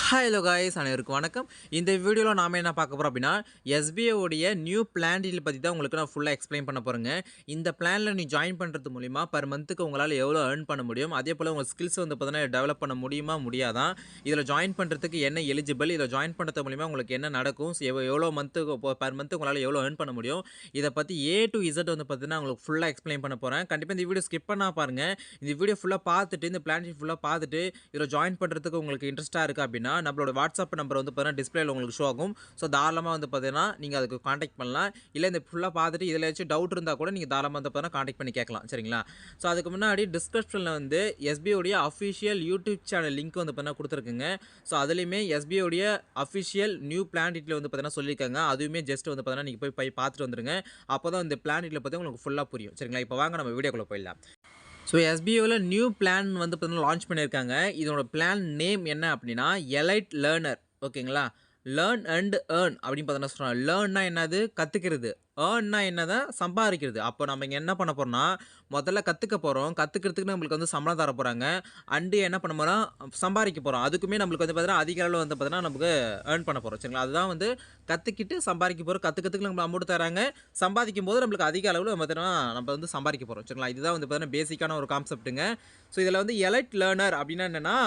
Hi hello guys அனைவருக்கும் வணக்கம். இந்த வீடியோவில் நாம் என்ன பார்க்க போகிறோம் அப்படின்னா, எஸ்பிஐ உடைய நியூ பிளான் டீல் பற்றி தான் உங்களுக்கு நான் ஃபுல்லாக எக்ஸ்பிளைன் பண்ண போகிறேங்க. இந்த பிளானில் நீ ஜாயின் பண்ணுறது மூலிமா பர் மந்த்துக்கு உங்களால் எவ்வளோ ஏர்ன் பண்ண முடியும், அதே போல் உங்கள் ஸ்கில்ஸ் வந்து பார்த்தீங்கன்னா டெவலப் பண்ண முடியுமா முடியாதான், இதில் ஜாயின் பண்ணுறதுக்கு என்ன எலிஜிபிள், இதில் ஜாயின் பண்ணுறது மூலிமா உங்களுக்கு என்ன நடக்கும், எவ்வளோ மந்த்துக்கு பர் மந்த்து உங்களால் எவ்வளோ ஏர்ன் பண்ண முடியும், இதை பற்றி A to Z வந்து பார்த்தீங்கன்னா உங்களுக்கு ஃபுல்லாக எக்ஸ்பிளைன் பண்ண போகிறேன். கண்டிப்பாக இந்த வீடியோ ஸ்கிப் பண்ணால் பாருங்கள். இந்த வீடியோ ஃபுல்லாக பார்த்துட்டு இந்த பிளான் டீல் ஃபுல்லாக பார்த்துட்டு இதில் ஜாயின் பண்ணுறதுக்கு உங்களுக்கு இன்ட்ரெஸ்ட்டாக இருக்குது அப்படின்னா நம்மளோட வாட்ஸ்அப் நம்பர் வந்து பார்த்தீங்கன்னா டிஸ்பிளேல உங்களுக்கு ஷோ ஆகும். ஸோ தாராளமாக வந்து பார்த்தீங்கன்னா நீங்கள் அதுக்கு காண்டாக்ட் பண்ணலாம். இல்லை இந்த ஃபுல்லாக பார்த்துட்டு இதில் ஏதாச்சும் டவுட் இருந்தால் கூட நீங்கள் தாராளமாக வந்து பார்த்தீங்கன்னா காண்டாக்ட் பண்ணி கேட்கலாம். சரிங்களா? ஸோ அதுக்கு முன்னாடி டிஸ்கிரிப்ஷனில் வந்து எஸ்பிஐடைய அஃபிஷியல் யூடியூப் சேனல் லிங்க் வந்து பார்த்தீங்கன்னா கொடுத்துருக்குங்க. ஸோ அதுலேயுமே எஸ்பிஐடைய அஃபிஷியல் நியூ பிளான் டீட்டில் வந்து பார்த்தீங்கன்னா சொல்லியிருக்காங்க. அதுவுமே ஜஸ்ட் வந்து பார்த்தீங்கன்னா நீங்கள் போய் பார்த்துட்டு வந்துருங்க. அப்போ தான் இந்த பிளான் டீட்டில் பற்றி உங்களுக்கு ஃபுல்லாக புரியும். சரிங்களா? இப்போ வாங்க நம்ம வீடியோக்குள்ளே போயிடலாம். ஸோ எஸ்பிஐவில் நியூ பிளான் வந்து பார்த்தீங்கன்னா லான்ச் பண்ணியிருக்காங்க. இதோட பிளான் நேம் என்ன அப்படின்னா எலைட் லேர்னர். ஓகேங்களா? லேர்ன் அண்ட் ஏர்ன் அப்படின்னு பார்த்தீங்கன்னா சொல்கிறாங்க. லேர்ன்னா என்னது? கற்றுக்கிறது. ஏர்ன்னா என்னதான்? சம்பாதிக்கிறது. அப்போ நம்ம இங்கே என்ன பண்ண போகிறோம்னா முதல்ல கற்றுக்க போகிறோம். கற்றுக்கிறதுக்கு நம்மளுக்கு வந்து சம்பளம் தர போகிறாங்க. அண்டு என்ன பண்ண போகிறோம்? சம்பாதிக்க போகிறோம். அதுக்குமே நம்மளுக்கு வந்து பார்த்தீங்கன்னா அதிக அளவில் வந்து பார்த்தீங்கன்னா நமக்கு ஏர்ன் பண்ண போகிறோம். சரிங்களா? அதுதான் வந்து கற்றுக்கிட்டு சம்பாதிக்க போகிறோம். கற்றுக்கிறதுக்கு நம்ம அமௌண்ட் தராங்க. சம்பாதிக்கும் போது நம்மளுக்கு அதிக அளவில் பார்த்தீங்கன்னா நம்ம வந்து சம்பாதிக்க போகிறோம். சரிங்களா? இதுதான் வந்து பார்த்தீங்கன்னா பேசிக்கான ஒரு கான்செப்ட்டுங்க. ஸோ இதில் வந்து எலைட் லேர்னர் அப்படின்னா என்னென்னா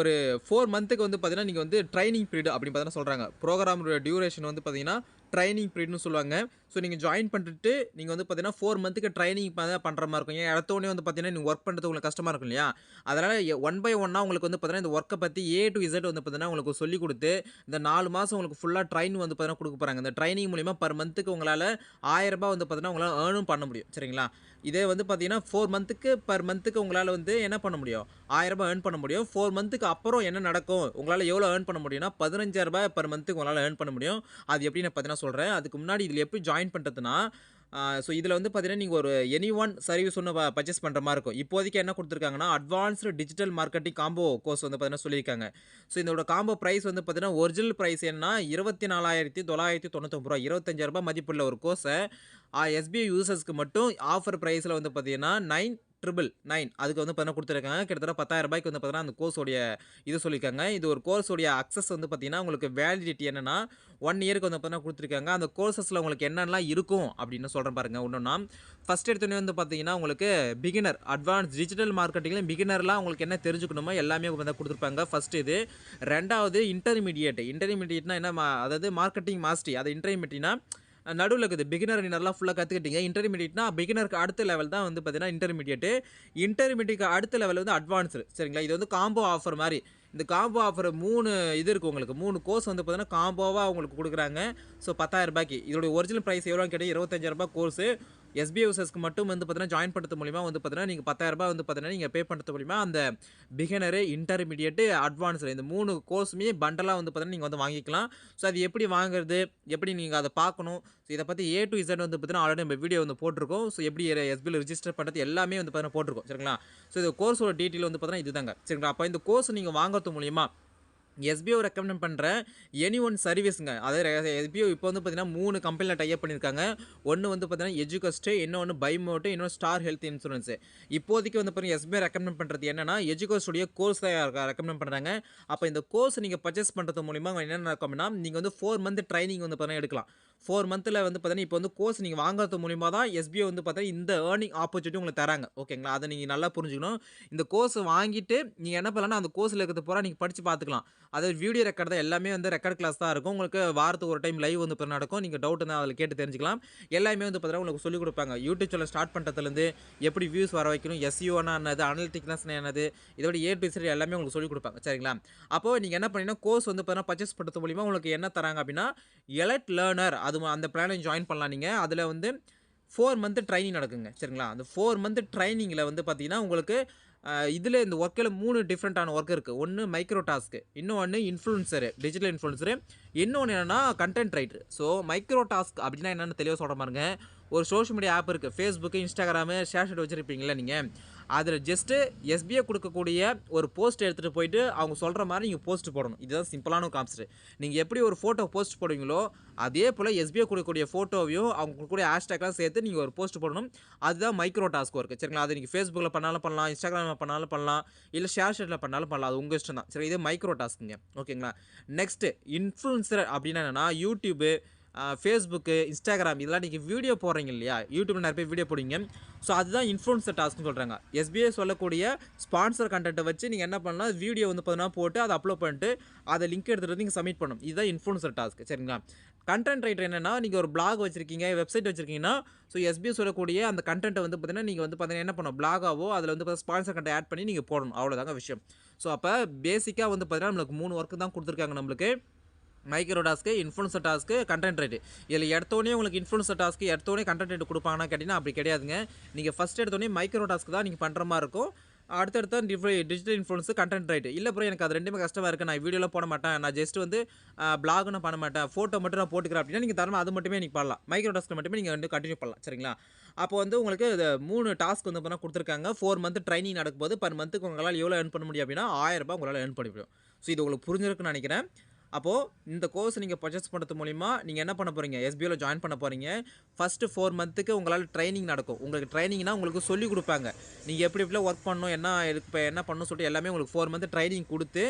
ஒரு 4 மந்த்துக்கு வந்து பார்த்தீங்கன்னா நீங்கள் வந்து ட்ரைனிங் பீரியட் அப்படின்னு பார்த்தீங்கன்னா சொல்கிறாங்க. ப்ரோக்ராமோட டியூரேஷன் வந்து பார்த்தீங்கன்னா ட்ரைனிங் பீரியட்னு சொல்லுவாங்க. ஸோ நீங்கள் ஜாயின் பண்ணிட்டு நீங்கள் வந்து பார்த்தீங்கன்னா 4 மந்த்துக்கு ட்ரைனிங் பண்ணுற மாதிரி இருக்கும். ஏன் இடத்தோடனே வந்து பார்த்தீங்கன்னா நீங்கள் ஒர்க் பண்ணுறது உங்களுக்கு கஷ்டமாக இருக்கும் இல்லையா? அதனால் 1 by 1 உங்களுக்கு வந்து பார்த்தீங்கன்னா இந்த ஒர்க்கை பற்றி A to Z வந்து பார்த்தீங்கன்னா உங்களுக்கு சொல்லிக் கொடுத்து இந்த 4 மாதம் உங்களுக்கு ஃபுல்லாக ட்ரைன் வந்து பார்த்தீங்கன்னா கொடுக்க போகிறாங்க. இந்த ட்ரைனிங் மூலிமா பர் மந்த்துக்கு உங்களால் 1000 ரூபாய் வந்து பார்த்தீங்கன்னா உங்களால் ஏர்னும் பண்ண முடியும். சரிங்களா? இதே வந்து பார்த்தீங்கன்னா 4 மந்த்துக்கு பர் மந்த்துக்கு உங்களால் வந்து என்ன பண்ண முடியும்? 1000 ரூபாய் ஏர்ன் பண்ண முடியும். 4 மந்த்துக்கு அப்புறம் என்ன நடக்கும்? உங்களால் எவ்வளோ ஏர்ன் பண்ண முடியும்னா 15,000 ரூபாய் பர் மந்த்துக்கு உங்களால் ஏர்ன் பண்ண முடியும். அது எப்படி நான் பார்த்தீங்கன்னா சொல்கிறேன். அதுக்கு முன்னாடி இதில் எப்படி ஜாயின் பண்ணுறதுன்னா ஸோ இதில் வந்து பார்த்தீங்கன்னா நீங்கள் ஒரு எனி ஒன் சர்வீஸ் ஒன்று பர்ச்சேஸ் பண்ணுற மாதிரி இருக்கும். இப்போதைக்கு என்ன கொடுத்துருக்காங்கன்னா advanced digital marketing combo course வந்து பார்த்தீங்கன்னா சொல்லியிருக்காங்க. ஸோ இதோட காம்போ ப்ரைஸ் வந்து பார்த்தீங்கன்னா ஒரிஜினல் ப்ரைஸ் என்ன 24,999 ரூபா, 25,000 ரூபாய் மதிப்புள்ள ஒரு கோர்ஸை எஸ்பிஐ யூசர்ஸ்க்கு மட்டும் ஆஃபர் ப்ரைஸில் வந்து பார்த்தீங்கன்னா 9,999 அதுக்கு வந்து பார்த்தீங்கன்னா கொடுத்துருக்காங்க. கிட்டத்தட்ட 10,000 ரூபாய்க்கு வந்து பார்த்தீங்கன்னா அந்த கோர்ஸோடைய இது சொல்லியிருக்காங்க. இது ஒரு கோர்ஸோடைய அக்சஸ் வந்து பார்த்தீங்கன்னா உங்களுக்கு வேலிடிட்டி என்னென்னா 1 இயருக்கு வந்து பார்த்தீங்கன்னா கொடுத்துருக்காங்க. அந்த கோர்சஸில் உங்களுக்கு என்னென்னலாம் இருக்கும் அப்படின்னு சொல்கிறேன் பாருங்கள். ஒன்றுனா ஃபஸ்ட் எடுத்தோடனே வந்து பார்த்தீங்கன்னா உங்களுக்கு பிகினர் அட்வான்ஸ் டிஜிட்டல் மார்க்கெட்டிங்கில் பிகினர்லாம் உங்களுக்கு என்ன தெரிஞ்சுக்கணுமோ எல்லாமே வந்து கொடுத்துருப்பாங்க. ஃபஸ்ட்டு இது. ரெண்டாவது இன்டர்மீடியேட்னா என்ன? அதாவது மார்க்கெட்டிங் மாஸ்டரி. அது இன்டர்மீடியட்னா நடுவில் இருக்குது. பிகினர் இன்னர்லாம் ஃபுல்லாக கற்றுக்கிட்டீங்க. இன்டர்மீடியட்னா பிகினருக்கு அடுத்த லெவல் தான் வந்து பார்த்தீங்கன்னா இன்டர்மீடியட்டுக்கு அடுத்த லெவல் வந்து அட்வான்ஸ்டு. சரிங்களா? இது வந்து காம்போ ஆஃபர் மாதிரி. இந்த காம்போ ஆஃபர் 3 இது இருக்குது உங்களுக்கு. 3 கோர்ஸ் வந்து பார்த்தீங்கன்னா காம்போவாக உங்களுக்கு கொடுக்குறாங்க. ஸோ 10,000 ரூபாய்க்கு. இதோடைய ஒரிஜினல் ப்ரைஸ் எவ்வளோன்னு கேட்டால் 25,000 ரூபாய் கோர்ஸு. எஸ்பிஐ யூசர்ஸ்க்கு மட்டும் வந்து பார்த்தீங்கன்னா ஜாயின் பண்ணுறது மூலிமா வந்து பார்த்தீங்கன்னா நீங்கள் 10,000 ரூபாய் வந்து பார்த்தீங்கன்னா நீங்கள் பே பண்ணுறது மூலிமா அந்த பிகினரு, இன்டர்மீடியேட்டு, அட்வான்ஸ்டு இந்த 3 கோர்ஸுமே பண்டலாக வந்து பார்த்தீங்கன்னா நீங்கள் வந்து வாங்கிக்கலாம். ஸோ அது எப்படி வாங்குறது, எப்படி நீங்கள் அதை பார்க்கணும், ஸோ இதை பற்றி A to Z வந்து பார்த்தீங்கன்னா ஆல்ரெடி நம்ம வீடியோ வந்து போட்டிருக்கோம். ஸோ எப்படி எஸ்பிஐயில் ரிஜிஸ்டர் பண்ணுறது எல்லாமே வந்து பார்த்தீங்கன்னா போட்டிருக்கோம். சரிங்களா? ஸோ இந்த கோர்ஸோட டீட்டெயில் வந்து பார்த்தீங்கன்னா இதுதாங்க. சரிங்களா? அப்போ இந்த கோர்ஸ் நீங்கள் வாங்குறது மூலிமா எஸ்பிஐ ரெக்கமெண்ட் பண்ணுற எனி ஒன் சர்வீஸுங்க. அதாவது எஸ்பிஐ இப்போ வந்து பார்த்தீங்கன்னா 3 கம்பெனியில் டைப் பண்ணியிருக்காங்க. ஒன்று வந்து பார்த்தீங்கன்னா எஜுகஸ்ட், இன்னொன்று பைமோட்டு, இன்னொன்று ஸ்டார் ஹெல்த் இன்சூரன்ஸு. இப்போதைக்கு வந்து பார்த்தீங்கன்னா எஸ்பிஐ ரெக்கமெண்ட் பண்ணுறது என்னென்னா எஜுகஸ்டுடைய கோர்ஸ் தான் ரெக்கமெண்ட் பண்ணுறாங்க. அப்போ இந்த கோர்ஸ் நீங்கள் பர்ச்சேஸ் பண்ணுறது மூலிமா என்ன நடக்கும் அப்படின்னா நீங்கள் வந்து 4 மந்த் ட்ரைனிங் வந்து பார்த்தீங்கன்னா எடுக்கலாம். 4 மந்தில் வந்து பார்த்தீங்கன்னா இப்போ வந்து கோர்ஸ் நீங்கள் வாங்குறது மூலிமா தான் எஸ்பிஐ வந்து பார்த்தீங்கன்னா இந்த ஏர்னிங் ஆப்பர்ச்சுனிட்டி உங்களுக்கு தராங்க. ஓகேங்களா? அதை நீங்கள் நல்லா புரிஞ்சுக்கணும். இந்த கோர்ஸ் வாங்கிட்டு நீங்கள் என்ன பண்ணலாம்னா அந்த கோர்ஸில் இருக்கிறது பூரா நீங்கள் படித்து பார்த்துக்கலாம். அதாவது வீடியோ ரெக்கார்ட் தான், எல்லாமே வந்து ரெக்கார்ட் கிளாஸ் தான் இருக்கும். உங்களுக்கு வாரத்துக்கு ஒரு டைம் லைவ் வந்து இப்போ நடக்கும். நீங்கள் டவுட் இருந்தால் அதில் கேட்டு தெரிஞ்சுக்கலாம். எல்லாமே வந்து பார்த்தீங்கன்னா உங்களுக்கு சொல்லிக் கொடுப்பாங்க. யூடியூப் சேனல் ஸ்டார்ட் பண்ணுறதுலேருந்து எப்படி வியூஸ் வர வைக்கணும், எஸ்இஓனா என்னது, அனலிட்டிக்ஸ் என்னது, இதோட A to Z எல்லாமே உங்களுக்கு சொல்லிக் கொடுப்பாங்க. சரிங்களா? அப்போது நீங்கள் என்ன பண்ணீங்கன்னா கோர்ஸ் வந்து பார்த்தீங்கன்னா பர்ச்சேஸ் பண்ணுறது மூலிமா உங்களுக்கு என்ன தராங்க அப்படின்னா எலைட் லேர்னர் அது அந்த பிளானை ஜாயின் பண்ணலாம் நீங்கள். அதில் வந்து 4 மந்த் ட்ரைனிங் நடக்குங்க. சரிங்களா? அந்த 4 மந்த் ட்ரைனிங்கில் வந்து பார்த்தீங்கன்னா உங்களுக்கு இதில் இந்த ஒர்க்கில் 3 டிஃப்ரெண்ட்டான ஒர்க் இருக்குது. ஒன்று மைக்ரோ டாஸ்க்கு, இன்னொன்று இன்ஃப்ளூன்சரு, டிஜிட்டல் இன்ஃப்ளூன்சரு, இன்னொன்று என்னென்னா content writer. So micro task அப்படின்னா என்னென்னு தெளிவாக சொல்கிற பாருங்க. ஒரு சோஷியல் மீடியா ஆப் இருக்குது, Facebook, Instagram, ஷேர்ஷாட் வச்சுருப்பீங்களா நீங்கள். அதில் ஜஸ்ட்டு எஸ்பிஐ கொடுக்கக்கூடிய ஒரு போஸ்ட் எடுத்துகிட்டு போயிட்டு அவங்க சொல்கிற மாதிரி நீங்கள் போஸ்ட் போடணும். இதுதான் சிம்பிளான ஒரு கான்செப்ட். நீங்கள் எப்படி ஒரு ஃபோட்டோ போஸ்ட் போடுவீங்களோ அதே போல் எஸ்பிஐ கொடுக்கக்கூடிய ஃபோட்டோவையும் அவங்க கொடுக்கக்கூடிய ஹேஷ்டேக்லாம் சேர்த்து நீங்கள் ஒரு போஸ்ட் போடணும். அதுதான் மைக்ரோ டாஸ்க் ஒர்க். சரிங்களா, அது நீங்கள் Facebookல பண்ணாலும் பண்ணலாம், Instagramல பண்ணாலும் பண்ணலாம், இல்லை ஷேர்ஷாட்டில் பண்ணாலும் பண்ணலாம். அது உங்கள் இஷ்டம் தான். சரி, இது மைக்ரோ டாஸ்க்குங்க. ஓகேங்களா. நெக்ஸ்ட்டு இன்ஃப்ளூன்சர் அப்படின்னா என்னென்னா, யூடியூபு, ஃபேஸ்புக்கு, இன்ஸ்டாகிராம் இதெல்லாம் நீங்கள் வீடியோ போடுறீங்க இல்லையா, யூடியூப்பில் நிறைய பேர் வீடியோ போடுவீங்க. ஸோ அதுதான் இன்ஃப்ளூன்சர் டாஸ்க்னு சொல்கிறாங்க. எஸ்பிஐ சொல்லக்கூடிய ஸ்பான்சர் கண்டென்ட்டை வச்சு நீங்கள் என்ன பண்ணலாம், வீடியோ வந்து பார்த்தீங்கன்னா போட்டு அதை அப்லோட் பண்ணிட்டு அதை லிங்க் எடுத்துகிட்டு வந்து நீங்கள் சப்மிட் பண்ணணும். இதுதான் இன்ஃப்ளூன்சர் டாஸ்க். சரிங்களா. கண்டென்ட் ரைட்டர் என்னென்னா, நீங்கள் ஒரு பிளாக் வச்சுருக்கீங்க, வெப்சைட் வச்சுருக்கீங்கன்னா, ஸோ எஸ்பிஐ சொல்லக்கூடிய அந்த கண்டென்ட்டை வந்து பார்த்தீங்கன்னா நீங்கள் வந்து பார்த்தீங்கன்னா என்ன பண்ணணும், பிளாகாவோ அதில் வந்து ஸ்பான்சர் கண்டென்ட் ஆட் பண்ணி நீங்கள் போடணும். அவ்வளோதாங்க விஷயம். ஸோ அப்போ பேசிக்காக வந்து பார்த்தீங்கன்னா நம்மளுக்கு 3 ஒர்க்கு தான் கொடுத்துருக்காங்க நம்மளுக்கு. Micro task, influencer task, content right. இதில் எடுத்தோடனே உங்களுக்கு இன்ஃப்ளூன்சர் டாஸ்க்கு எடுத்தோடனே கண்டென்ட் ரைட் கொடுப்பாங்கன்னா கேட்டிங்கன்னா அப்படி கிடையாதுங்க. நீங்கள் ஃபஸ்ட் எடுத்தோடனே மைக்ரோ டாஸ்க்கு தான் நீங்கள் பண்ணுற மாதிரி இருக்கும். அடுத்தடுத்த டிஜிட்டல் இன்ஃப்ளூன்ஸு, கண்டென்ட் ரைட்டு. இல்லை ப்ரோ எனக்கு அது ரெண்டுமே கஷ்டமாக இருக்குது, நான் வீடியோலாம் போட மாட்டேன், நான் ஜஸ்ட் வந்து பிளாக் நான் பண்ண மாட்டேன், ஃபோட்டோ மட்டும் நான் போட்டுக்கிறேன் அப்படின்னா நீங்கள் தரமாக அது மட்டுமே நீங்கள் பண்ணலாம். மைக்ரோ டாஸ்க்கு மட்டுமே நீங்கள் வந்து கண்டினியூ பண்ணலாம். சரிங்களா. அப்போ வந்து உங்களுக்கு 3 டாஸ்க் வந்து பார்த்தா கொடுத்துருக்காங்க. 4 மந்த் ட்ரைனிங் நடக்கும்போது பர் மந்த்துக்கு உங்களால் எவ்வளோ ஏர்ன் பண்ண முடியும் அப்படின்னா ₹1000 உங்களால் ஏர்ன் பண்ண முடியும். ஸோ இது உங்களுக்கு புரிஞ்சிருக்குன்னு நினைக்கிறேன். அப்போது இந்த கோர்ஸ் நீங்கள் பர்ச்சேஸ் பண்ணுறது மூலிமா நீங்கள் என்ன பண்ண போகிறீங்க, எஸ்பிஐல ஜாயின் பண்ண போகிறீங்க. ஃபஸ்ட்டு 4 மந்த்துக்கு உங்களால் ட்ரைனிங் நடக்கும். உங்களுக்கு ட்ரைனிங்னா உங்களுக்கு சொல்லிக் கொடுப்பாங்க. நீங்கள் எப்படி எப்படிலாம் ஒர்க் பண்ணணும், இப்போ என்ன பண்ணணும்னு சொல்லிட்டு எல்லாமே உங்களுக்கு 4 மந்த் ட்ரைனிங் கொடுத்து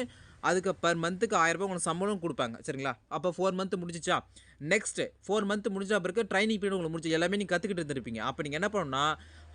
அதுக்கு பர் மந்த்துக்கு ₹1000 உங்களுக்கு சம்பளம் கொடுப்பாங்க. சரிங்களா. அப்போ 4 மந்த் முடிஞ்சிச்சா, நெக்ஸ்ட்டு 4 மந்த் முடிஞ்ச பிறகு ட்ரைனிங் பீரியட் உங்களுக்கு முடிச்சு எல்லாமே நீங்கள் கற்றுக்கிட்டு இருந்திருப்பீங்க. அப்போ நீங்கள் என்ன பண்ணணும்னா,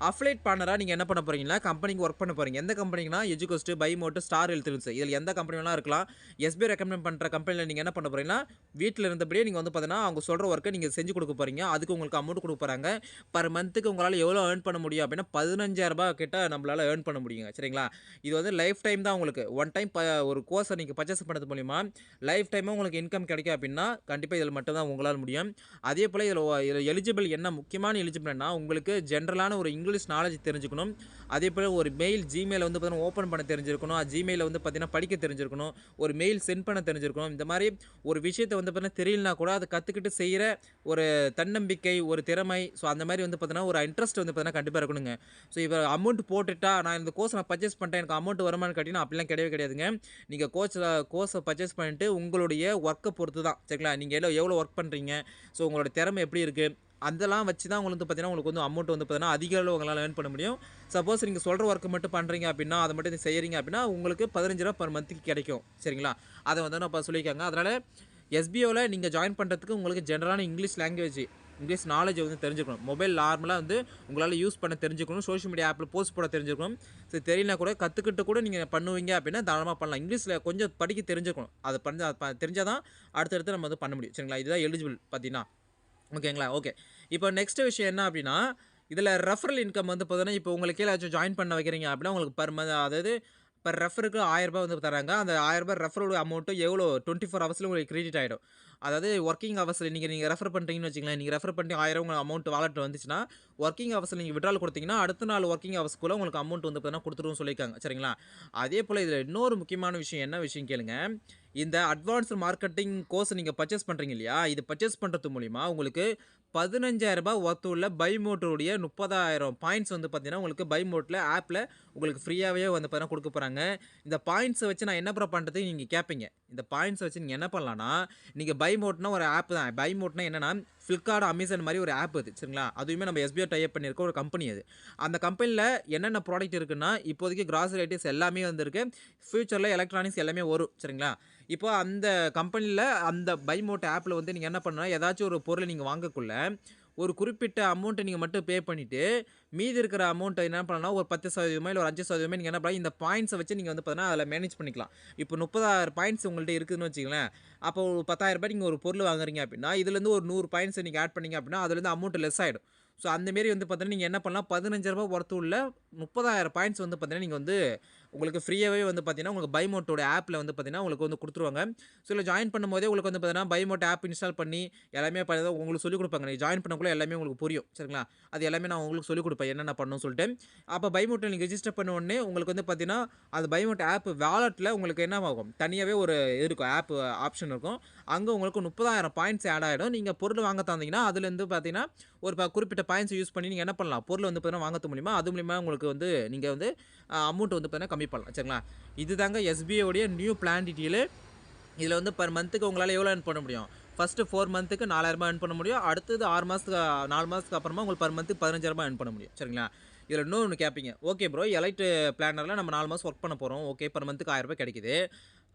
அஃபிலியேட் பார்ட்னராக நீங்கள் என்ன பண்ண போகிறீங்கன்னா கம்பெனிக்கு ஒர்க் பண்ண போகிறீங்க. எந்த கம்பெனினா எஜுகோஸ்ட், பைமோட், ஸ்டார் ஹெல்த் இன்சூரன்ஸ், இதில் எந்த கம்பெனிலாம் இருக்கலாம். எஸ்பிஐ ரெக்கமெண்ட் பண்ணுற கம்பெனியில் நீங்கள் என்ன பண்ண போகிறீங்கன்னா வீட்டில் இருந்தபடியே நீங்கள் வந்து பார்த்தீங்கன்னா அவங்க சொல்கிற ஒர்க்கை நீங்கள் செஞ்சு கொடுக்க போகிறீங்க. அதுக்கு உங்களுக்கு அமௌண்ட் கொடுக்க போகிறாங்க. பர் மந்த்துக்கு உங்களால் எவ்வளோ ஏர்ன் பண்ண முடியும் அப்படின்னா ₹15,000 கிட்ட நம்மளால் ஏர்ன் பண்ண முடியுங்க. சரிங்களா. இது வந்து லைஃப் டைம் தான் உங்களுக்கு. ஒன் டைம் ஒரு கோர்ஸை நீங்கள் பர்ச்சேஸ் பண்ணுறது மூலிமா லைஃப் டைமாக உங்களுக்கு இன்கம் கிடைக்கும் அப்படின்னா கண்டிப்பாக இதில் மட்டும் தான் உங்களால் முடியும். அதே போல் இதில் எலிஜிபிள் என்ன முக்கியமான எலிஜிபிள்னா உங்களுக்கு ஜென்ரலான ஒரு இங்கிலீஷ் நாலேஜ் தெரிஞ்சுக்கணும். அதே போல் ஒரு மெயில் ஜிமெயில் வந்து பார்த்தீங்கன்னா ஓப்பன் பண்ண தெரிஞ்சிருக்கணும். ஜிமெயிலில் வந்து பார்த்தீங்கன்னா படிக்க தெரிஞ்சிருக்கணும். ஒரு மெயில் சென்ட் பண்ண தெரிஞ்சிருக்கணும். இந்த மாதிரி ஒரு விஷயத்தை வந்து பார்த்தீங்கன்னா தெரியலனா கூட அதை கற்றுக்கிட்டு செய்கிற ஒரு தன்னம்பிக்கை, ஒரு திறமை, ஸோ அந்த மாதிரி வந்து பார்த்தீங்கன்னா ஒரு இன்ட்ரெஸ்ட் வந்து பார்த்தீங்கன்னா கண்டிப்பாக இருக்கணுங்க. ஸோ இப்போ அமௌண்ட் போட்டுட்டா நான் இந்த கோர்ஸ் நான் பர்ச்சேஸ் பண்ணிட்டேன் எனக்கு அமௌண்ட் வருமானு கேட்டிங்கன்னா அப்படிலாம் கிடையவே கிடையாதுங்க. நீங்கள் கோர்ஸை பர்ச்சேஸ் பண்ணிட்டு உங்களுடைய ஒர்க்கை பொறுத்து தான். சரிங்களா. நீங்கள் எவ்வளோ ஒர்க் பண்ணுறீங்க, ஸோ உங்களோட திறமை எப்படி இருக்குது, அதெல்லாம் வச்சு தான் உங்களுக்கு வந்து பார்த்தீங்கன்னா உங்களுக்கு வந்து அமௌண்ட் வந்து பார்த்தீங்கன்னா அதிக அளவு உங்களால் ஏர்ன் பண்ண முடியும். சப்போஸ் நீங்கள் சொல்கிற ஒர்க்கு மட்டும் பண்ணுறீங்க அப்படின்னா அதை மட்டும் செய்கிறீங்க அப்படின்னா உங்களுக்கு ₹15 பர் மந்த்துக்கு கிடைக்கும். சரிங்களா. அதை வந்து நான் இப்போ சொல்லியிருக்காங்க. அதனால் எஸ்பிஓவில் நீங்கள் ஜாயின் பண்ணுறதுக்கு உங்களுக்கு ஜென்ரலான இங்கிலீஷ் லாங்குவேஜ், இங்கிலீஷ் நாலேஜ் வந்து தெரிஞ்சுக்கணும். மொபைல் நார்மலாக வந்து உங்களால் யூஸ் பண்ண தெரிஞ்சுக்கணும். சோஷியல் மீடியா ஆப்பில் போஸ்ட் போட தெரிஞ்சுக்கணும். சரி தெரியலனா கூட கற்றுக்கிட்டு கூட நீங்கள் பண்ணுவீங்க அப்படின்னா தாராளமாக பண்ணலாம். இங்கிலீஷில் கொஞ்சம் படிக்க தெரிஞ்சுக்கணும். அதை தெரிஞ்சால் தான் அடுத்தடுத்து நம்ம வந்து பண்ண முடியும். சரிங்களா. இதுதான் எலிஜிபிள் பார்த்தீங்கன்னா. ஓகேங்களா. ஓகே. இப்போ நெக்ஸ்ட் விஷயம் என்ன அப்படின்னா, இதில் ரெஃபரல் இன்கம் வந்து பார்த்தீங்கன்னா இப்போ உங்களுக்கு ஏதாச்சும் ஜாயின் பண்ண வைக்கிறீங்க அப்படின்னா உங்களுக்கு பர் மந்த் அதாவது பர் ரெஃபருக்கு ₹1000 வந்து தராங்க. அந்த ₹1000 ரெஃபரோட அமௌண்ட்டு எவ்வளோ 24 ஹவர்ஸில் உங்களுக்கு கிரெடிட் ஆகிடும். அதாவது ஒர்க்கிங் ஹவர்ஸில் நீங்கள் ரெஃபர் பண்ணுறீங்கன்னு வச்சுங்களேன், நீங்கள் ரெஃபர் பண்ணி ₹1000 உங்களுக்கு அமௌண்ட் வாலெட் வந்துச்சுன்னா ஒர்க்கிங் ஹவர்ஸில் நீங்கள் விட்ரால் கொடுத்தீங்கன்னா அடுத்த நாள் ஒர்க்கிங் ஹவர்ஸ்க்குள்ளே உங்களுக்கு அமௌண்ட் வந்து பார்த்தீங்கன்னா கொடுத்துருன்னு சொல்லியிருக்காங்க. சரிங்களா. அதே போல் இதில் இன்னொரு முக்கியமான விஷயம் என்ன விஷயம் கேளுங்க. இந்த அட்வான்ஸ்டு மார்க்கெட்டிங் கோர்ஸ் நீங்கள் பர்ச்சேஸ் பண்ணுறீங்க இல்லையா, இது பர்ச்சேஸ் பண்ணுறது மூலிமா உங்களுக்கு ₹15,000 ஒர்த் உள்ள பைமோட்டோடைய 30,000 பாயிண்ட்ஸ் வந்து பார்த்தீங்கன்னா உங்களுக்கு பைமோட்டில் ஆப்பில் உங்களுக்கு ஃப்ரீயாகவே வந்து பார்த்தீங்கன்னா கொடுக்க போகிறாங்க. இந்த பாயிண்ட்ஸை வச்சு நான் என்ன பண்ணுறது நீங்கள் கேட்பீங்க. இந்த பாயிண்ட்ஸை வச்சு நீங்கள் என்ன பண்ணலான்னா, நீங்கள் பைமோட்னா ஒரு ஆப் தான். பைமோட்னா என்னென்னா ஃப்ளிப்கார்ட், அமேசான் மாதிரி ஒரு ஆப் அது. சரிங்களா. அதுவுமே நம்ம எஸ்பிஐ டைப் பண்ணியிருக்க ஒரு கம்பெனி அது. அந்த கம்பெனியில் என்னென்ன ப்ராடக்ட் இருக்குன்னா இப்போதைக்கு கிராசரி ஐட்டம்ஸ் எல்லாமே வந்துருக்கு. ஃபியூச்சரில் எலக்ட்ரானிக்ஸ் எல்லாமே வரும். சரிங்களா. இப்போ அந்த கம்பெனியில் அந்த பைமோட் ஆப்பில் வந்து நீங்கள் என்ன பண்ணணும்னா ஏதாச்சும் ஒரு பொருளை நீங்கள் வாங்கக்குள்ள ஒரு குறிப்பிட்ட அமௌண்ட்டை நீங்கள் மட்டும் பே பண்ணிவிட்டு மீதி இருக்கிற அமௌண்ட்டை என்ன பண்ணலாம், ஒரு 10% இல்லை ஒரு 5% நீங்கள் என்ன பண்ணலாம், இந்த பாயிண்ட்ஸை வச்சு நீங்கள் வந்து பார்த்தீங்கன்னா அதில் மேனேஜ் பண்ணிக்கலாம். இப்போ 30,000 பாயிண்ட்ஸ் உங்கள்கிட்ட இருக்குதுன்னு வச்சுங்களேன். அப்போ ஒரு ₹10,000 நீங்கள் ஒரு பொருள் வாங்குறீங்க அப்படின்னா இதுலேருந்து ஒரு 100 பாயிண்ட்ஸை நீங்கள் ஆட் பண்ணிங்க அப்படின்னா அதுலேருந்து அமௌண்ட் லெஸ் ஆகிடும். ஸோ அந்தமாரி வந்து பார்த்தீங்கன்னா நீங்கள் என்ன பண்ணலாம், ₹15,000 ஒர்த்து உள்ள 30,000 பாயிண்ட்ஸ் வந்து பார்த்தீங்கன்னா நீங்கள் வந்து உங்களுக்கு ஃப்ரீயாகவே வந்து பார்த்தீங்கன்னா உங்களுக்கு பைமோட்டோட ஆப்பில் வந்து பார்த்தீங்கன்னா உங்களுக்கு வந்து கொடுத்துருவாங்க. ஸோ இதில் ஜாயின் பண்ணும்போதே உங்களுக்கு வந்து பார்த்தீங்கன்னா பைமோட் ஆப் இன்ஸ்டால் பண்ணி எல்லாமே உங்களுக்கு சொல்லிக் கொடுப்பாங்க. நீங்கள் ஜாயின் பண்ணக்குள்ள எல்லாமே உங்களுக்கு புரியும். சரிங்களா. அது எல்லாமே நான் உங்களுக்கு சொல்லிக் கொடுப்பேன் என்னென்ன பண்ணணும்னு சொல்லிட்டு. அப்போ பைமோட்டில் நீங்கள் ரெஜிஸ்டர் பண்ண உடனே உங்களுக்கு வந்து பார்த்தீங்கன்னா அந்த பைமோட் ஆப் வாலெட்டில் உங்களுக்கு என்ன ஆகும், தனியாகவே ஒரு இருக்கும் ஆப் ஆப்ஷன் இருக்கும். அங்கே உங்களுக்கு 30,000 பாயிண்ட்ஸ் ஆட் ஆகிடும். நீங்கள் பொருள் வாங்க தந்தீங்கன்னா அதுலேருந்து பார்த்தீங்கன்னா ஒரு குறிப்பிட்ட பாயிண்ட்ஸ் யூஸ் பண்ணி நீங்கள் என்ன பண்ணலாம், பொருள் வந்து பார்த்தீங்கன்னா வாங்குறது மூலியமா, அது மூலியமா உங்களுக்கு வந்து நீங்கள் வந்து அமௌண்ட் வந்து பார்த்தீங்கன்னா கம்மி பண்ணலாம். சரிங்களா? இதுதாங்க எஸ்பிஐ உடைய நியூ பிளான் டீட்டெயிலு. இதில வந்து பெர் மந்த்துக்கு உங்களால எவ்வளோ ஏர்ன் பண்ண முடியும்? ஃபர்ஸ்ட்டு 4 மந்த்துக்கு ரூ. 4000 ஏர்ன் பண்ண முடியும். அடுத்தது 6 மாசத்துக்கு 4 மாசத்துக்கு அப்புறமா உங்களுக்கு பெர் மந்த்துக்கு ரூ. 15,000 ஏர்ன் பண்ண முடியும். சரிங்களா? இதில இன்னொன்னு கேட்பீங்க. ஓகே ப்ரோ, எலைட் பிளானர்ல நம்ம 4 மாசம் ஒர்க் பண்ண போறோம். ஓகே, பெர் மந்த்துக்கு ரூ. 1000 கிடைக்குது.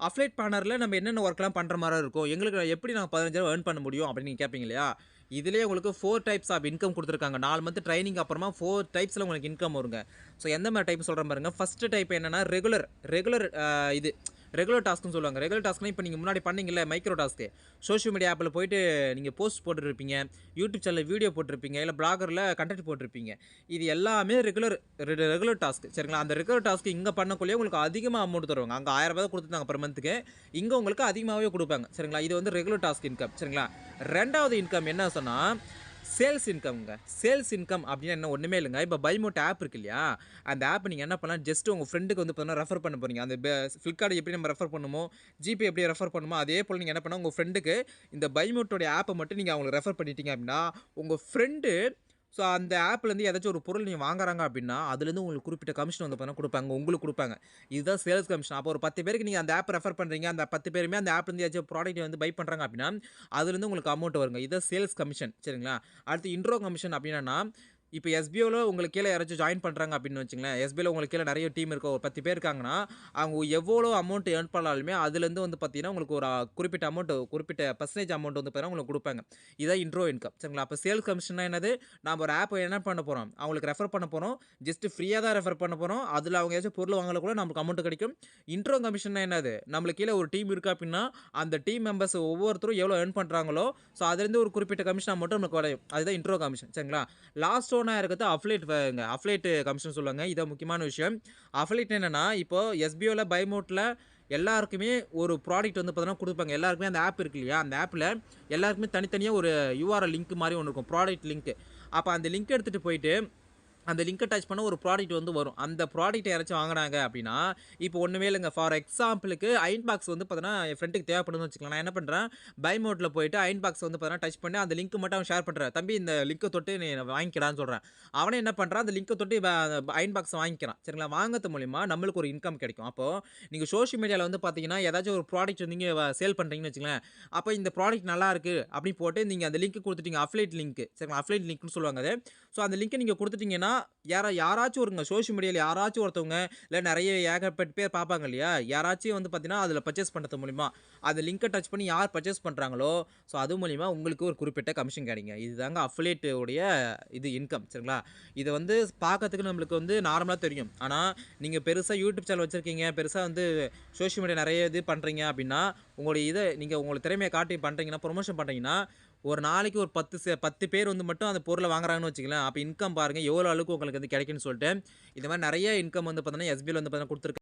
அஃபிலியேட் பிளானர்ல நம்ம என்னென்ன ஒர்க்லாம் பண்ற மாரி இருக்கும்? எங்களுக்கு எப்படி நாங்க 15,000 ஏர்ன் பண்ண முடியும் அப்படின்னு நீங்க கேட்பீங்க இல்லையா? இதிலேயே உங்களுக்கு 4 டைப்ஸ் ஆஃப் இன்கம் குடுத்துருக்காங்க. 4 மந்த் ட்ரெய்னிங் அப்புறமா 4 டைப்ஸ்ல உங்களுக்கு இன்கம் வருங்க. ஸோ எந்த மாரி டைப் சொல்றேன் பாருங்க. ஃபர்ஸ்ட்டு டைப் என்னன்னா ரெகுலர் ரெகுலர் இது ரெகுலர் டாஸ்க்னு சொல்லுவாங்க. ரெகுலர் டாஸ்க்னா இப்போ நீங்க முன்னாடி பண்ணீங்கல்ல மைக்ரோ டாஸ்க்கு. சோசியல் மீடியா ஆப்ல போயிட்டு நீங்க போஸ்ட் போட்டுருப்பீங்க. யூடியூப் சேனல்ல வீடியோ போட்டுருப்பீங்க. இல்ல பிளாகர்ல கன்டென்ட் போட்டுருப்பீங்க. இது எல்லாமே ரெகுலர் டாஸ்க். சரிங்களா? அந்த ரெகுலர் டாஸ்க் இங்க பண்ணக்குள்ளயே உங்களுக்கு அதிகமா அமௌண்ட் தருவாங்க. அங்க ரூ. 1000 தான் குடுத்துருந்தாங்க பெர் மந்த்துக்கு. இங்க உங்களுக்கு அதிகமாவே குடுப்பாங்க. சரிங்களா? இது வந்து ரெகுலர் டாஸ்க் இன்கம். சரிங்களா? 2வது இன்கம் என்ன சொன்னா சேல்ஸ் இன்கம்ங்க. சேல்ஸ் இன்கம் அப்டின்னா என்ன, ஒண்ணுமே இல்லங்க. இப்ப பைமோட் ஆப் இருக்கு இல்லையா? அந்த ஆப் நீங்க என்ன பண்ணலாம், ஜஸ்ட் உங்க ஃப்ரெண்டுக்கு வந்து பார்த்தீங்கன்னா ரெஃபர் பண்ண போறீங்க. அந்த Flipkart எப்படி நம்ம ரெஃபர் பண்ணுமோ, ஜிபே எப்படி ரெஃபர் பண்ணுமோ, அதே போல நீங்க என்ன பண்ணணும், உங்க ஃப்ரெண்டுக்கு இந்த பைமோட்டோட ஆப்ப மட்டும் நீங்க அவங்களுக்கு ரெஃபர் பண்ணிட்டீங்க அப்டின்னா, உங்க ஃப்ரெண்டு ஸோ அந்த ஆப்லேருந்து ஏதாச்சும் ஒரு பொருள் நீங்க வாங்குறாங்க அப்டின்னா, அதுலேருந்து உங்களுக்கு குறிப்பிட்ட கமிஷன் வந்து பார்த்தீங்கன்னா குடுப்பாங்க. உங்களுக்கு குடுப்பாங்க. இதுதான் சேல்ஸ் கமிஷன். அப்போ ஒரு 10 பேருக்கு நீங்க அந்த ஆப் ரெஃபர் பண்றீங்க. அந்த 10 பேருமே அந்த ஆப்லேருந்து ஏதாச்சும் ப்ராடக்ட் வந்து பை பண்றாங்க அப்டின்னா, அதுலேருந்து உங்களுக்கு அமௌண்ட் வருங்க. இதுதான் சேல்ஸ் கமிஷன். சரிங்களா? அடுத்து இன்ட்ரோ கமிஷன் அப்டின்னா என்னன்னா, இப்போ எஸ்பிஓல உங்களுக்கு கீழ யாராச்சும் ஜாயின் பண்றாங்க அப்படின்னு வச்சுக்கங்களேன். எஸ்பிஓல உங்களுக்கு கீழ நெறைய டீம் இருக்கு. ஒரு 10 பேர் இருக்காங்கன்னா, அவங்க எவ்வளோ அமௌண்ட் ஏர்ன் பண்ணாலுமே அதுலேருந்து வந்து பார்த்தீங்கன்னா, உங்களுக்கு ஒரு குறிப்பிட்ட அமௌண்ட் குறிப்பிட்ட பெர்சன்டேஜ் அமௌண்ட் வந்து பார்த்தீங்கன்னா உங்களுக்கு குடுப்பாங்க. இதான் இன்ட்ரோ இன்கம். சரிங்களா? அப்ப சேல்ஸ் கமிஷன்னா என்னது? நாம ஒரு ஆப்ப என்ன பண்ண போறோம்? அவங்களுக்கு ரெஃபர் பண்ண போறோம். ஜஸ்ட் ஃப்ரீயா தான் ரெஃபர் பண்ண போறோம். அதுல அவங்க ஏதாச்சும் பொருள் வாங்குனா கூட நமக்கு அமௌண்ட் கிடைக்கும். இன்ட்ரோ கமிஷன்னா என்னது? நம்மளுக்கு கீழ ஒரு டீம் இருக்கு அப்படின்னா, அந்த டீம் மெம்பர்ஸ் ஒவ்வொருத்தரும் எவ்வளோ ஏர்ன் பண்றாங்களோ, ஸோ அதுலேருந்து ஒரு குறிப்பிட்ட கமிஷன் அமௌண்ட் நமக்கு வரையும். அதுதான் இன்ட்ரோ கமிஷன். சரிங்களா? லாஸ்ட் ஒண்ணா இருக்கிறது அஃபிலியேட் கமிஷன் சொல்லுவாங்க. இதான் முக்கியமான விஷயம். அஃபிலியேட் என்னன்னா, இப்போ எஸ்பிஓல பைமோட்ல எல்லாருக்குமே ஒரு ப்ராடக்ட் வந்து பார்த்தீங்கன்னா குடுப்பாங்க. எல்லாருக்குமே அந்த ஆப் இருக்கு இல்லையா? அந்த ஆப்ல எல்லாருக்குமே தனித்தனியா ஒரு யுஆர்எல் லிங்க் மாரி ஒண்ணு இருக்கும். Product link. அப்ப அந்த லிங்க் எடுத்துட்டு போயிட்டு அந்த லிங்க டச் பண்ணா ஒரு ப்ராடக்ட் வந்து வரும். அந்த ப்ராடக்ட்ட யாராச்சும் வாங்குனாங்க அப்டின்னா, இப்போ ஒண்ணுமே இல்லங்க. ஃபார் எக்ஸாம்பிளுக்கு அயர்ன் பாக்ஸ் வந்து பார்த்தீங்கன்னா, என் ஃப்ரெண்டுக்கு தேவைப்படுதுன்னு வச்சுக்கங்களேன். நான் என்ன பண்றேன், பை மோட்ல போயிட்டு அயர்ன் பாக்ஸ் வந்து பார்த்தீங்கன்னா, டச் பண்ணி அந்த லிங்க் மட்டும் அவன் ஷேர் பண்றான். தம்பி இந்த லிங்க தொட்டு நீ வாங்கிக்கடான்னு சொல்றேன். அவனே என்ன பண்றான், அந்த லிங்க தொட்டு அயர்ன் பாக்ஸ் வாங்கிக்கிறான். சரிங்களா? வாங்குறது மூலியமா நம்மளுக்கு ஒரு இன்கம் கிடைக்கும். அப்போ நீங்க சோசியல் மீடியால வந்து பார்த்தீங்கன்னா, ஏதாச்சும் ஒரு ப்ராடக்ட் நீங்க சேல் பண்றீங்கன்னு வச்சுக்கங்களேன். அப்ப இந்த ப்ராடக்ட் நல்லா இருக்கு அப்டின்னு போட்டு நீங்க அந்த லிங்க் குடுத்துட்டீங்க. Affiliate link. சரிங்களா? அஃபிலியேட் லிங்க்னு சொல்லுவாங்க அது. ஸோ அந்த லிங்க்க நீங்க குடுத்துட்டீங்கன்னா, யாராச்சும் ஒருங்க சோசியல் மீடியால யாராச்சும் ஒருத்தவங்க, இல்ல நெறைய ஏகப்பட்ட பேர் பார்ப்பாங்க இல்லையா? யாராச்சும் வந்து பார்த்தீங்கன்னா, அதில பர்ச்சேஸ் பண்றது மூலியமா, அந்த லிங்க டச் பண்ணி யார் பர்ச்சேஸ் பண்றாங்களோ, ஸோ அது மூலியமா உங்களுக்கு ஒரு குறிப்பிட்ட கமிஷன் கிடைக்குங்க. இதுதாங்க அஃபிலியேட் உடைய இன்கம். சரிங்களா? இத வந்து பார்க்கறதுக்கு நம்மளுக்கு வந்து நார்மலா தெரியும். ஆனா, நீங்க பெருசா யூடியூப் சேனல் வச்சிருக்கீங்க, பெருசா வந்து சோசியல் மீடியா நெறைய இது பண்றீங்க அப்டின்னா, உங்களுடைய நீங்க உங்களோட திறமைய காட்டி பண்றீங்கன்னா, ப்ரமோஷன் பண்றீங்கன்னா, ஒரு நாளைக்கு ஒரு 10 பேர் வந்து மட்டும் அந்த பொருள வாங்குறாங்கன்னு வச்சுக்கங்களேன். அப்ப இன்கம் பாருங்க எவ்வளோ அளவுக்கு உங்களுக்கு வந்து கிடைக்கும்னு சொல்லிட்டு. இந்த மாரி நெறைய இன்கம் வந்து பார்த்தீங்கன்னா, எஸ்பிஐல வந்து பார்த்தீங்கன்னா குடுத்துருக்காங்க.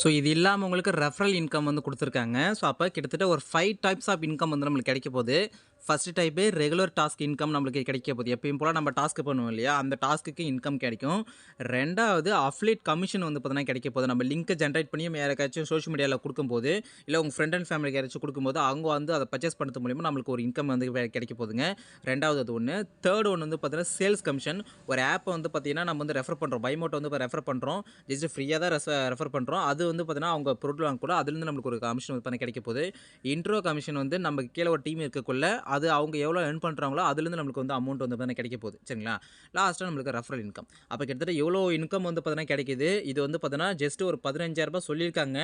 ஸோ இது இல்லாம உங்களுக்கு ரெஃபரல் இன்கம் வந்து குடுத்துருக்காங்க. ஸோ அப்ப கிட்டத்தட்ட ஒரு 5 டைப்ஸ் ஆஃப் இன்கம் வந்து நம்மளுக்கு கிடைக்க போது. First type regular task income நம்மளுக்கு கிடைக்க போகுது. எப்பயும் போல நம்ம டாஸ்க் பண்ணுவோம் இல்லையா? அந்த டாஸ்க்குக்கு இன்கம் கிடைக்கும். 2வது அஃபிலியேட் கமிஷன் வந்து பார்த்தீங்கன்னா கிடைக்க போகுது. நம்ம லிங்க் ஜெனரேட் பண்ணி யாருக்காச்சும் சோசியல் மீடியால குடுக்கும்போது, இல்ல உங்க ஃப்ரெண்ட் அண்ட் ஃபேமிலிக்கு யாராச்சும் குடுக்கும்போது, அவங்க வந்து அத பர்ச்சேஸ் பண்றது மூலியமா நம்மளுக்கு ஒரு இன்கம் வந்து கிடைக்க போகுதுங்க. 2வது அது ஒண்ணு. 3rd ஒண்ணு வந்து பார்த்தீங்கன்னா சேல்ஸ் கமிஷன். ஒரு ஆப்ப வந்து பார்த்தீங்கன்னா, நம்ம வந்து ரெஃபர் பண்றோம். பைமோட்ட வந்து ரெஃபர் பண்றோம். ஜஸ்ட் ஃப்ரீயா தான் ரெஃபர் பண்றோம். அது வந்து பார்த்தீங்கன்னா, அவங்க பொருள் வாங்க கூட அதுலேருந்து நம்மளுக்கு ஒரு கமிஷன் வந்து பார்த்தீங்கன்னா கிடைக்க போகுது. இன்ட்ரோ கமிஷன் வந்து நமக்கு கீழ ஒரு டீம் இருக்கக்குள்ள, அது அவங்க எவ்வளோ ஏர்ன் பண்றாங்களோ, அதுலேருந்து நம்மளுக்கு வந்து அமௌண்ட் வந்து பார்த்தீங்கன்னா கிடைக்க போகுது. சரிங்களா? லாஸ்ட்டா நம்மளுக்கு ரெஃபரல் இன்கம். அப்ப கிட்டத்தட்ட எவ்வளோ இன்கம் வந்து பார்த்தீங்கன்னா கிடைக்குது. இது வந்து பார்த்தீங்கன்னா, ஜஸ்ட் ஒரு ரூ. 15,000 சொல்லியிருக்காங்க.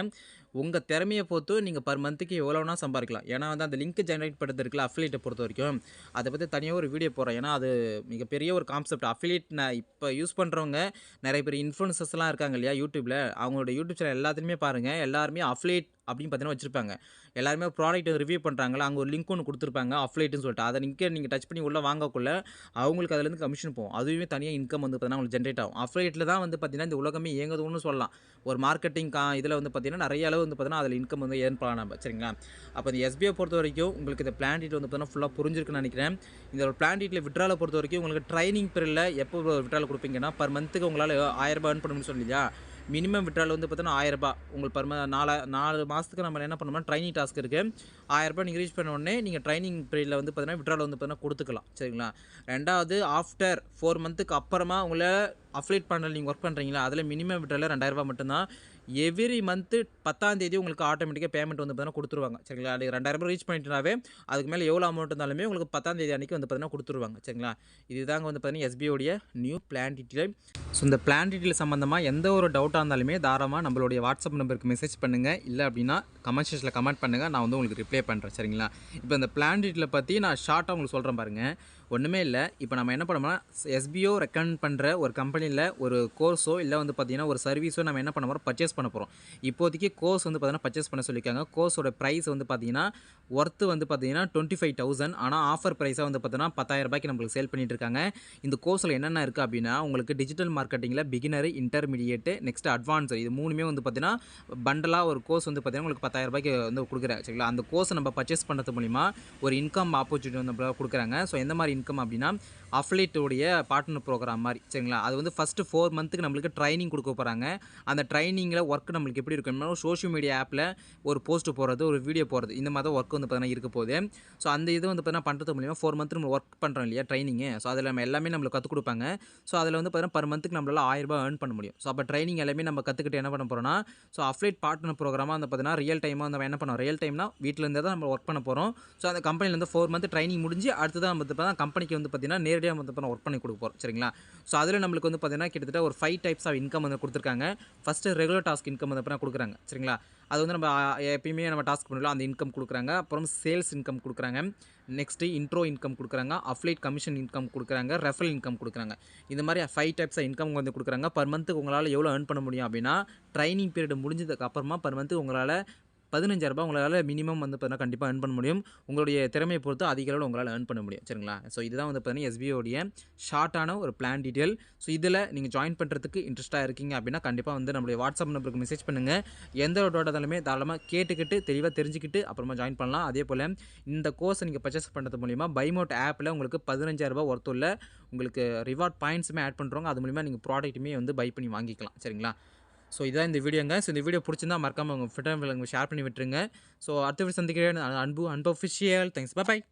உங்க திறமைய பொறுத்து நீங்க பெர் மந்த்துக்கு எவ்வளோ வேணா சம்பாரிக்கலாம். ஏன்னா வந்து அந்த லிங்க் ஜெனரேட் பண்றது இருக்குல்ல, அஃபிலியேட்ட பொறுத்தவரைக்கும், அத பத்தி தனியா ஒரு வீடியோ போடுறேன். ஏன்னா அது மிகப்பெரிய ஒரு கான்செப்ட். அஃபிலியேட் இப்ப யூஸ் பண்றவங்க நெறைய பேர் இன்ஃப்ளூயன்சர்ஸ்லாம் இருக்காங்க இல்லையா? யூடியூப்ல. அவங்களோட யூடியூப் சேனல் எல்லாத்துலயுமே பாருங்க, எல்லாருமே அஃபிலியேட் அப்படின்னு பார்த்தீங்கன்னா வச்சிருப்பாங்க. எல்லாருமே ப்ராடக்ட் ரிவ்யூ பண்றாங்கல்ல, அங்க ஒரு லிங்க் ஒண்ணு குடுத்துருப்பாங்க. அஃபிலியேட்ன்னு சொல்லிட்டு. அத நீங்க டச் பண்ணி உள்ள வாங்கக்குள்ள, அவங்களுக்கு அதுலேருந்து கமிஷன் போகும். அதுவுமே தனியா இன்கம் வந்து பார்த்தீங்கன்னா உங்களுக்கு ஜெனரேட் ஆகும். அஃபிலியேட்ல தான் வந்து பார்த்தீங்கன்னா, இந்த உலகமே இயங்குதுன்னு சொல்லலாம். ஒரு மார்க்கெட்டிங் இதுல வந்து பார்த்தீங்கன்னா, நெறைய அளவு வந்து பார்த்தீங்கன்னா, அதுல இன்கம் வந்து ஏர்ன் பண்ணலாம் நம்ம. சரிங்களா? அப்ப இந்த எஸ்பிஐ பொறுத்தவரைக்கும் உங்களுக்கு இந்த பிளான் டீடைல் வந்து பார்த்தீங்கன்னா, ஃபுல்லா புரிஞ்சிருக்குன்னு நெனைக்கிறேன். இந்த ஒரு பிளான் டீடைல் வித்ட்ரால பொறுத்தவரைக்கும் உங்களுக்கு ட்ரெய்னிங் பீரியட்ல எப்போ வித்ட்ரால குடுப்பீங்கன்னா, பெர் மந்த்துக்கு உங்களால ரூ. 1000 ஏர்ன் பண்ண முடியும்னு சொன்னேன் இல்லையா? மினிமம் விட்ரால் வந்து பார்த்தீங்கன்னா ரூ. 1000 உங்களுக்கு நாலு மாதத்துக்கு நம்ம என்ன பண்ணோம்னா ட்ரைனிங் டாஸ்க் இருக்குது. ரூ. 1000 நீங்கள் ரீச் பண்ண உடனே நீங்கள் ட்ரைனிங் பீரியடில் வந்து பார்த்தீங்கன்னா விட்ரால் வந்து பார்த்தீங்கன்னா கொடுத்துக்கலாம். சரிங்களா? ரெண்டாவது ஆஃப்டர் 4 மந்த்துக்கு அப்புறமா உங்களை அஃபிலியேட் பேனல் நீங்கள் ஒர்க் பண்ணுறீங்களா, அதில் மினிமம் விட்ரால் ரூ. 2000 மட்டும்தான். எவ்ரி மந்த்து 10ஆம் தேதி உங்களுக்கு ஆட்டோமேட்டிக்காக பேமெண்ட் வந்து பார்த்தீங்கன்னா கொடுத்துருவாங்க. சரிங்களா? அது ரூ. 2000 ரீச் பண்ணிட்டுனாவே அதுக்கு மேலே எவ்வளோ அமௌண்ட் இருந்தாலுமே உங்களுக்கு 10ஆம் தேதி அன்றைக்கி வந்து பார்த்தீங்கன்னா கொடுத்துருவாங்க. சரிங்களா? இதுதாங்க வந்து பார்த்தீங்கன்னா SBI உடைய நியூ பிளான் டீட்டெயில். ஸோ இந்த பிளான் டீட்டெயில் சம்மந்தமாக எந்த ஒரு டவுட்டாக இருந்தாலுமே தாராளமாக நம்மளுடைய வாட்ஸ்அப் நம்பருக்கு மெசேஜ் பண்ணுங்கள். இல்லை அப்படின்னா கமெண்ட் செக்ஷனில் கமெண்ட் பண்ணுங்கள், நான் வந்து உங்களுக்கு ரிப்ளை பண்ணுறேன். சரிங்களா? இப்போ இந்த பிளான் டீட்டெயிலை பற்றி நான் ஷார்ட்டாக உங்களுக்கு சொல்கிறேன் பாருங்கள். ஒன்றுமே இல்லை. இப்போ நம்ம என்ன பண்ணோம்னா SBO ரெக்கமெண்ட் பண்ணுற ஒரு கம்பெனியில் ஒரு கோர்ஸோ இல்லை வந்து பார்த்தீங்கன்னா ஒரு சர்வீஸோ நம்ம என்ன பண்ண போகிறோம், பர்ச்சேஸ் பண்ண போகிறோம். இப்போதைக்கு கோர்ஸ் வந்து பார்த்தீங்கன்னா பர்ச்சேஸ் பண்ண சொல்லியிருக்காங்க. கோர்ஸோட ப்ரைஸ் வந்து பார்த்தீங்கன்னா ஒர்த்து வந்து பார்த்தீங்கன்னா 25,000. ஆனால் ஆஃபர் ப்ரைஸாக வந்து பார்த்தீங்கன்னா ரூ. 10,000 நம்மளுக்கு சேல் பண்ணிட்டு இருக்காங்க. இந்த கோர்ஸில் என்னென்ன இருக்குது அப்படின்னா உங்களுக்கு டிஜிட்டல் மார்க்கெட்டிங்கில் பிகினர், இன்டர்மீடியேட், நெக்ஸ்ட் அட்வான்ஸ், இது மூணுமே வந்து பார்த்தீங்கன்னா பண்டலாக ஒரு கோர்ஸ் வந்து பார்த்தீங்கன்னா உங்களுக்கு ரூ. 10,000 வந்து கொடுக்குறாங்க. சரிங்களா? அந்த கோர்ஸை நம்ம பர்ச்சேஸ் பண்ணுறது மூலிமா ஒரு இன்கம் ஆப்பர்ச்சுனிட்டி வந்து கொடுக்குறாங்க. ஸோ எந்த மாதிரி இன்கம் அப்படின்னா அஃபிலியேட்டோடைய பார்ட்னர் ப்ரோக்ராம் மாதிரி. சரிங்களா? அது வந்து ஃபஸ்ட்டு 4 மந்த்துக்கு நம்மளுக்கு ட்ரைனிங் கொடுக்க போகிறாங்க. அந்த ட்ரைனிங்கில் ஒர்க் நம்மளுக்கு எப்படி இருக்குன்னா சோஷியல் மீடியா ஆப்பில் ஒரு போஸ்ட் போடுறது, ஒரு வீடியோ போடுறது, இந்த மாதிரி தான் ஒர்க் வந்து பார்த்தீங்கன்னா இருக்க போகுது. ஸோ அந்த இது வந்து பார்த்தீங்கன்னா பண்ணுறது மூலிமா 4 மந்த் நம்ம ஒர்க் பண்ணுறோம் இல்லையா ட்ரைனிங்கு. ஸோ அதில் நம்ம எல்லாமே நம்மளுக்கு கற்றுக் கொடுப்பாங்க. ஸோ அதில் வந்து பார்த்தீங்கன்னா பர் மந்த்துக்கு நம்மளால் ரூ. 1000 ஏர்ன் பண்ண முடியும். ஸோ அப்போ ட்ரைனிங் எல்லாமே நம்ம கற்றுக்கிட்டு என்ன பண்ண போகிறோம்னா ஸோ அஃபிலியேட் பார்ட்னர் ப்ரோக்ராமாக வந்து பார்த்தீங்கன்னா ரியல் டைமாக நம்ம என்ன பண்ணோம், ரியல் டைம்னா வீட்டிலேருந்து தான் நம்ம ஒர்க் பண்ண போகிறோம். ஸோ அந்த கம்பெனிலேருந்து 4 மந்த் ட்ரைனிங் முடிஞ்சு அடுத்து தான் வந்து பார்த்தீங்கன்னா கம்பெனிக்கு வந்து பார்த்தீங்கன்னா நேரடியாக வந்து பார்த்தீங்கன்னா ஒர்க் பண்ணி கொடுக்க போகிறோம். சரிங்களா? ஸோ அதில் நம்மளுக்கு வந்து பார்த்தீங்கன்னா கிட்டத்தட்ட ஒரு 5 டைப்ஸ் ஆஃப் இன்கம் வந்து கொடுத்துருக்காங்க. ஃபஸ்ட்டு ரெகுலர் டாஸ்க் இன்கம் வந்து பார்த்தீங்கன்னா கொடுக்குறாங்க. சரிங்களா? அது வந்து நம்ம எப்பயுமே நம்ம டாஸ்க் பண்ணலாம் அந்த இன்கம் கொடுக்குறாங்க. அப்புறம் சேல்ஸ் இன்கம் கொடுக்குறாங்க. நெக்ஸ்ட்டு இன்ட்ரோ இன்கம் கொடுக்குறாங்க. அஃபிலியேட் கமிஷன் இன்கம் கொடுக்குறாங்க. ரெஃபரல் இன்கம் கொடுக்குறாங்க. இந்த மாதிரி 5 டைப்ஸ் ஆஃப் இன்கம் வந்து கொடுக்குறாங்க. பர் மந்த்துக்கு உங்களால் எவ்வளோ ஏர்ன் பண்ண முடியும் அப்படின்னா ட்ரைனிங் பீரியட் முடிஞ்சதுக்கு அப்புறமா பர் மந்த்து உங்களால் ரூ. 15,000 உங்களால் மினிமம் வந்து பார்த்தீங்கன்னா கண்டிப்பாக ஏர்ன் பண்ண முடியும். உங்களுடைய திறமையை பொறுத்து அதிக அளவில் உங்களால் ஏர்ன் பண்ண முடியும். சரிங்களா? ஸோ இதுதான் வந்து பார்த்தீங்கன்னா SBI உடைய ஷார்ட்டான ஒரு பிளான் டீட்டெயில். ஸோ இதில் நீங்கள் ஜாயின் பண்ணுறதுக்கு இன்ட்ரெஸ்ட்டாக இருக்கீங்க அப்படின்னா கண்டிப்பாக வந்து நம்மளுடைய வாட்ஸ்அப் நம்பருக்கு மெசேஜ் பண்ணுங்கள். எந்த ஒரு டவுட்டாக இருந்தாலுமே தாராளமாக கேட்டுக்கிட்டு தெளிவாக தெரிஞ்சுக்கிட்டு அப்புறமா ஜாயின் பண்ணலாம். அதே போல் இந்த கோர்ஸை நீங்கள் பர்ச்சேஸ் பண்ணுறது மூலிமா பைமோட் ஆப்பில் உங்களுக்கு ரூ. 15,000 ஒர்த்துள்ள உங்களுக்கு ரிவார்ட் பாயிண்ட்ஸுமே ஆட் பண்ணுறோங்க. அது மூலிமா நீங்கள் ப்ராடக்ட்டுமே வந்து பை பண்ணி வாங்கிக்கலாம். சரிங்களா? ஸோ இதான் இந்த வீடியோங்க. ஸோ இந்த வீடியோ பிடிச்சிருந்தா மறக்காமல் உங்கள் ஃப்ரெண்ட் ஷேர் பண்ணி விட்டுருங்க. ஸோ அடுத்த வீடியோ சந்திக்கிறேன். அன்பு அன்பு அஃபிஷியல். தேங்க்ஸ். பாய்.